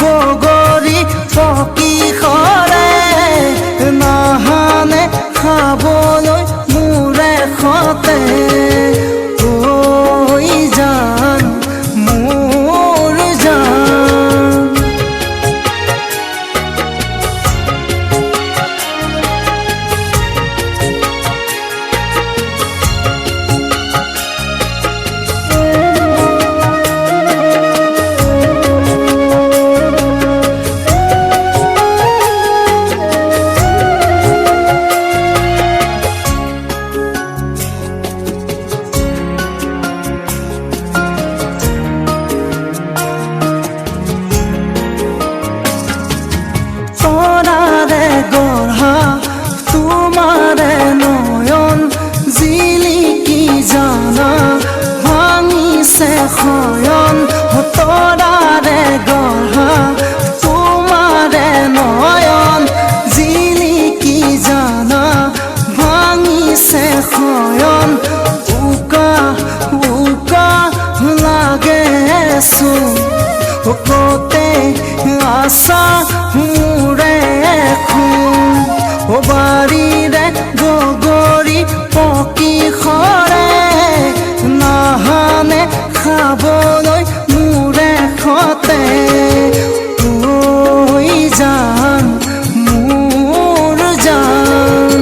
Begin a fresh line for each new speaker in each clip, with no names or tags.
বগৰী পকি সৰে নাহানে খাবলৈ মোৰে খতে ঐ জান মোৰ জান তৰাৰে গঢ়া তোমাৰে নয়ন জিলিকি জানা ভাঙিছে শয়ন তৰাৰে গঢ়া তোমাৰে নয়ন জিলিকি জানা ভাঙিছে শয়ন উকা উকা লাগে চোন কতে আশা মোৰে খুন বাৰীৰে বগৰী পকি সৰে নাহানে খাবলৈ মোৰে খতে ঐ জান মোৰ জান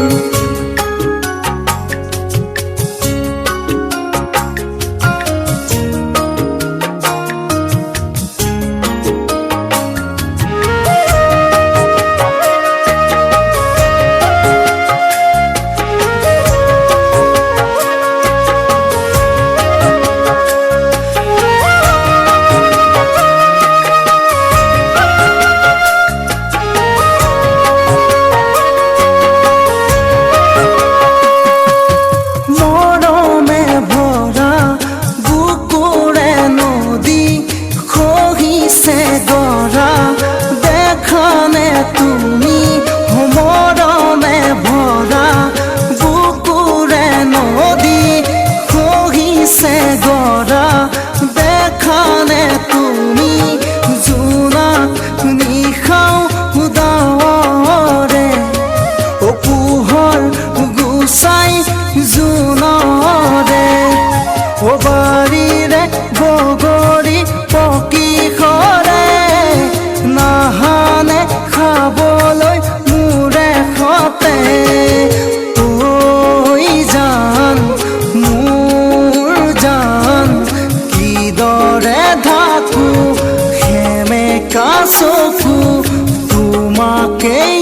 দেখানে তুমি মৰমে ভৰা বুকুৰে নদী খহিছে গৰা দেখানে তুমি জোনা নিশাও ডাৱৰে পোহৰ গুচাই জোনৰে বাৰীৰে বগৰী পকি সৰে নাহানে খাবলৈ মোৰে খতে ঐ জান মোৰ জান কিদৰে ঢাকো সেমেকা চকু তোমাকেই